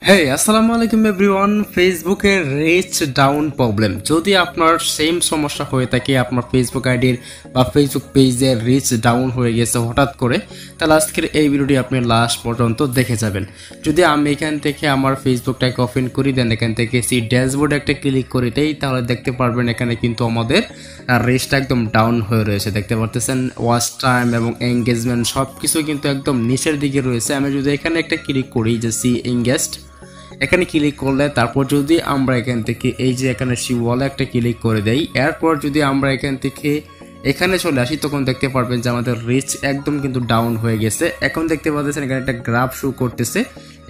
হেই আসসালামু আলাইকুম এভরিওয়ান। ফেসবুকের রিচ ডাউন প্রবলেম যদি আপনার সেম সমস্যা হয়ে থাকে, আপনার ফেসবুক আইডির বা ফেসবুক পেজের রিচ ডাউন হয়ে গেছে হঠাৎ করে, তাহলে আজকের এই ভিডিওটি আপনি লাস্ট পর্যন্ত দেখে যাবেন। যদি আমি এখান থেকে আমার ফেসবুকটাকে ওপেন করি, দেন এখান থেকে সি ড্যাশবোর্ড একটা ক্লিক করে দেই, তাহলে দেখতে পারবেন এখানে কিন্তু আমাদের রিচটা একদম ডাউন হয়ে রয়েছে। দেখতে পারতেছেন ওয়াচ টাইম এবং এঙ্গেজমেন্ট সব কিছু কিন্তু একদম নিচের দিকে রয়েছে। আমি যদি এখানে একটা ক্লিক করি যে সি এঙ্গেজড, এখানে ক্লিক করলে তারপর যদি আমরা এখান থেকে এই যে এখানে সি ওয়ালে একটা ক্লিক করে দেই, এরপর যদি আমরা এখান থেকে এখানে চলে আসি, তখন দেখতে পারবেন যে আমাদের রিচ একদম কিন্তু ডাউন হয়ে গেছে। এখন দেখতে পাচ্ছেন এখানে একটা গ্রাফ শো করতেছে,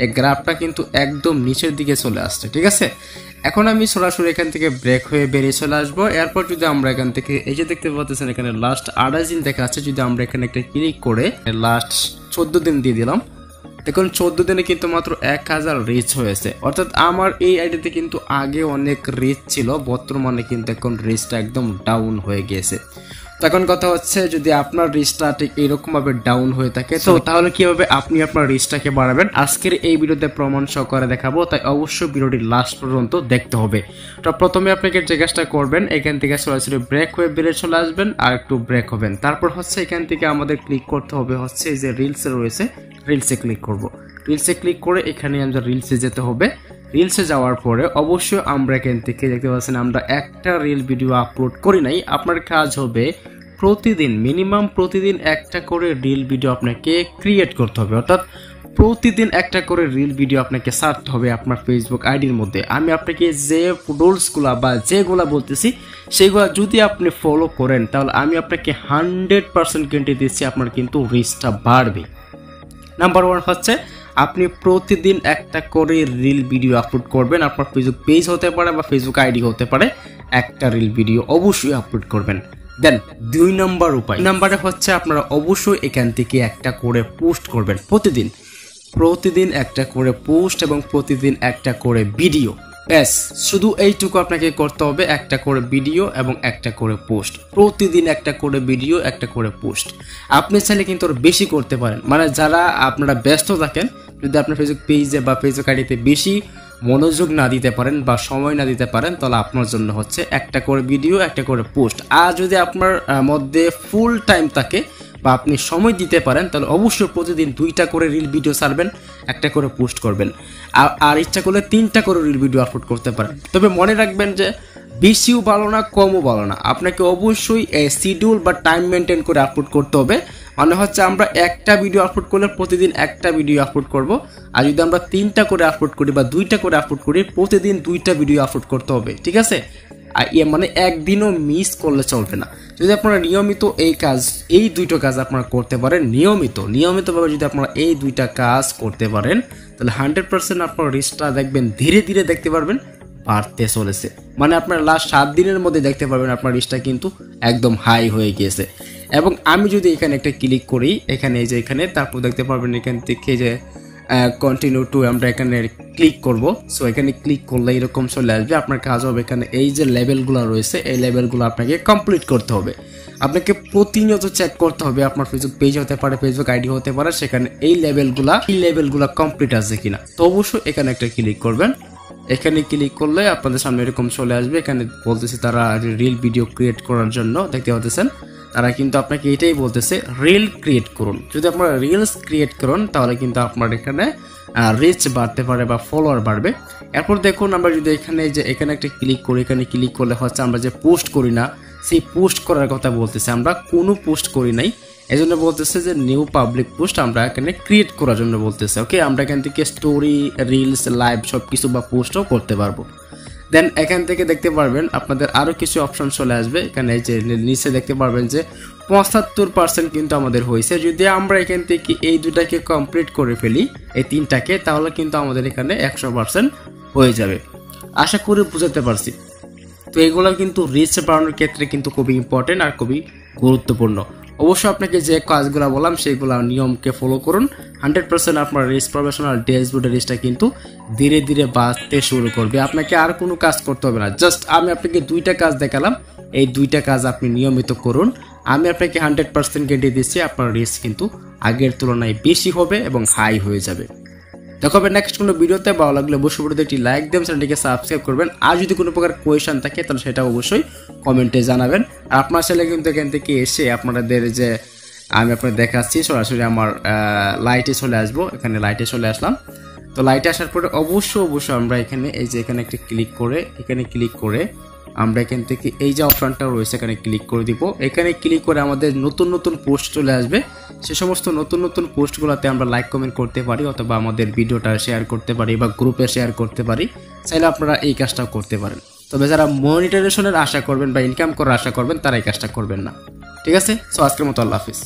এই গ্রাফটা কিন্তু একদম নিচের দিকে চলে আসছে। ঠিক আছে, এখন আমি সরাসরি এখান থেকে ব্রেক হয়ে বেরিয়ে চলে আসবো। এরপর যদি আমরা এখান থেকে এই যে দেখতে পাচ্ছেন এখানে লাস্ট 28 দিন দেখা যাচ্ছে, যদি আমরা এখানে একটা ক্লিক করে লাস্ট 14 দিন দিয়ে দিলাম, দেখুন 14 দিনে কিন্তু মাত্র 1000 রিচ হয়েছে। অর্থাৎ আমার এই আইডিতে কিন্তু আগে অনেক রিচ ছিল, বর্তমানে কিন্তু এখন রিচটা একদম ডাউন হয়ে গেছে। তো এখন কথা হচ্ছে, যদি আপনার রিচটা ঠিক এরকম ভাবে ডাউন হয়ে থাকে, তো তাহলে কিভাবে আপনি আপনার রিচটাকে বাড়াবেন আজকের এই ভিডিওতে প্রমাণ সহকারে দেখাবো। তাই অবশ্যই ভিডিওটি লাস্ট পর্যন্ত দেখতে হবে। তো প্রথমে আপনাকে যে কাজটা করবেন, এখান থেকে সরাসরি ব্রেক হয়ে বেরিয়ে চলে আসবেন, আর একটু ব্রেক হবেন। তারপর হচ্ছে এখান থেকে আমাদের ক্লিক করতে হবে হচ্ছে যে রিলসে রয়েছে, রিলসে ক্লিক করব। রিলসে ক্লিক করে এখানে আমরা রিলসে যেতে হবে। রিলসে যাওয়ার পরে অবশ্যই আমরা এখান থেকে দেখতে পাচ্ছেন আমরা একটা রিল ভিডিও আপলোড করি নাই। আপনার কাজ হবে প্রতিদিন মিনিমাম প্রতিদিন একটা করে রিল ভিডিও আপনাকে ক্রিয়েট করতে হবে। অর্থাৎ প্রতিদিন একটা করে রিল ভিডিও আপনাকে ছাড়তে হবে আপনার ফেসবুক আইডির মধ্যে। আমি আপনাকে যে রুলসগুলা বা যেগুলা বলতেছি সেগুলা যদি আপনি ফলো করেন, তাহলে আমি আপনাকে 100% গ্যারান্টি দিচ্ছি আপনার কিন্তু রিচটা বাড়বে। নাম্বার 1 হচ্ছে আপনি প্রতিদিন একটা করে রিল ভিডিও আপলোড করবেন। আপনার ফেসবুক পেজ হতে পারে বা ফেসবুক আইডি হতে পারে, একটা রিল ভিডিও অবশ্যই আপলোড করবেন। দেন 2 নম্বর উপায়, নাম্বারে হচ্ছে আপনারা অবশ্যই এখান থেকে একটা করে পোস্ট করবেন। প্রতিদিন একটা করে পোস্ট এবং প্রতিদিন একটা করে ভিডিও। ব্যাস শুধু এইটুকু আপনাকে করতে হবে, একটা করে ভিডিও এবং একটা করে পোস্ট। প্রতিদিন একটা করে ভিডিও, একটা করে পোস্ট। আপনি চাইলে কিন্তু আরো বেশি করতে পারেন, মানে যারা আপনারা ব্যস্ত থাকেন, যদি আপনার ফেসবুক পেজে বা ফেসবুক আইডিতে বেশি মনোযোগ না দিতে পারেন বা সময় না দিতে পারেন, তাহলে আপনার জন্য হচ্ছে একটা করে ভিডিও, একটা করে পোস্ট। আর যদি আপনার মধ্যে ফুল টাইম থাকে বা আপনি সময় দিতে পারেন, তাহলে অবশ্যই প্রতিদিন 2টা করে রিল ভিডিও ছাড়বেন, একটা করে পোস্ট করবেন। আর ইচ্ছা করলে 3টা করে রিল ভিডিও আপলোড করতে পারেন। তবে মনে রাখবেন যে বেশিও ভালো না, কমও ভালো না, আপনাকে অবশ্যই শিডিউল বা টাইম মেনটেন করে আপলোড করতে হবে। মানে হচ্ছে আমরা একটা ভিডিও আপলোড করলে প্রতিদিন একটা ভিডিও আপলোড করব, আর যদি আমরা 3টা করে আপলোড করি বা 2টা করে আপলোড করি, প্রতিদিন 2টা ভিডিও আপলোড করতে হবে। ঠিক আছে, আর মানে একদিনও মিস করলে চলবে না। যদি আপনারা নিয়মিত এই 2টো কাজ আপনারা করতে পারেন, নিয়মিতভাবে যদি আপনারা এই 2টা কাজ করতে পারেন, তাহলে 100% আপনার রিচটা দেখবেন ধীরে ধীরে দেখতে পারবেন বাড়তে চলেছে। মানে আপনার লাস্ট 7 দিনের মধ্যে দেখতে পারবেন আপনার রিচটা কিন্তু একদম হাই হয়ে গিয়েছে। এবং আমি যদি এখানে একটা ক্লিক করি, এখানে এই যে এখানে, তারপর দেখতে পারবেন এখান থেকে যে কন্টিনিউ টু আমরা এখানে ক্লিক করব। সো এখানে ক্লিক করলে এরকম চলে আসবে। আপনার কাজ হবে এখানে এই যে লেভেলগুলো রয়েছে, এই লেভেলগুলো আপনাকে কমপ্লিট করতে হবে। আপনাকে প্রতিনিয়ত চেক করতে হবে, আপনার ফেসবুক পেজ হতে পারে, ফেসবুক আইডি হতে পারে, সেখানে এই লেভেলগুলো কমপ্লিট আছে কিনা। তো অবশ্যই এখানে একটা ক্লিক করবেন। এখানে ক্লিক করলে আপনাদের সামনে এরকম চলে আসবে। এখানে বলতেছে তারা রিল ভিডিও ক্রিয়েট করার জন্য, দেখতে পাচ্ছেন তারা কিন্তু আপনাকে এটাই বলতেছে রিল ক্রিয়েট করুন। যদি আপনারা রিলস ক্রিয়েট করুন, তাহলে কিন্তু আপনার এখানে রিচ বাড়তে পারে বা ফলোয়ার বাড়বে। এরপর দেখুন আমরা যদি এখানে একটা ক্লিক করি, এখানে ক্লিক করলে হচ্ছে আমরা যে পোস্ট করি না, সেই পোস্ট করার কথা বলতেছে। আমরা কোনো পোস্ট করি নাই, এই জন্য বলতেছে যে নিউ পাবলিক পোস্ট আমরা এখানে ক্রিয়েট করার জন্য বলতেছে। ওকে, আমরা এখান থেকে স্টোরি, রিলস, লাইভ সব কিছু বা পোস্টও করতে পারবো। দেন এখান থেকে দেখতে পারবেন আপনাদের আরও কিছু অপশন চলে আসবে। এখানে যে নিচে দেখতে পারবেন যে 75% কিন্তু আমাদের হয়েছে। যদি আমরা এখান থেকে এই 2টাকে কমপ্লিট করে ফেলি, এই 3টাকে, তাহলে কিন্তু আমাদের এখানে 100% হয়ে যাবে। আশা করি বুঝাতে পারছি। তো এগুলো কিন্তু রিচ বাড়ানোর ক্ষেত্রে কিন্তু খুবই ইম্পর্টেন্ট আর খুবই গুরুত্বপূর্ণ। অবশ্যই আপনাকে যে কাজগুলো বললাম সেগুলো নিয়মকে ফলো করুন। 100% আপনার রিচ প্রফেশনাল ড্যাশবোর্ডের রিচটা কিন্তু ধীরে ধীরে বাড়তে শুরু করবে। আপনাকে আর কোনো কাজ করতে হবে না, জাস্ট আমি আপনাকে 2টা কাজ দেখালাম, এই 2টা কাজ আপনি নিয়মিত করুন। আমি আপনাকে 100% গ্যারান্টি দিচ্ছি আপনার রিচ কিন্তু আগের তুলনায় বেশি হবে এবং হাই হয়ে যাবে। দেখা হবে নেক্সট কোনো ভিডিওতে। ভালো লাগলে অবশ্যই ভিডিওতে একটি লাইক দেবেন, চ্যানেলটিকে সাবস্ক্রাইব করবেন। আর যদি কোনো প্রকার কোয়েশন থাকে তাহলে সেটা অবশ্যই কমেন্টে জানাবেন। আর আপনার ছেলে কিন্তু এখান থেকে এসে আপনাদের যে আমি আপনাদের দেখাচ্ছি সরাসরি আমার লাইটে চলে আসবো। এখানে লাইটে চলে আসলাম। তো লাইটে আসার পরে অবশ্যই আমরা এখানে এই যে এখানে একটা ক্লিক করে আমরা এখান থেকে এই যে অপশনটা রয়েছে এখানে ক্লিক করে দিব। এখানে ক্লিক করে আমাদের নতুন পোস্ট চলে আসবে। সে সমস্ত নতুন পোস্টগুলোতে আমরা লাইক কমেন্ট করতে পারি, অথবা আমাদের ভিডিওটা শেয়ার করতে পারি বা গ্রুপে শেয়ার করতে পারি। চাইলে আপনারা এই কাজটাও করতে পারেন। তবে যারা মনিটাইজেশনের আশা করবেন বা ইনকাম করার আশা করবেন তারা এই কাজটা করবেন না। ঠিক আছে, সো আজকের মতো আল্লাহ হাফিজ।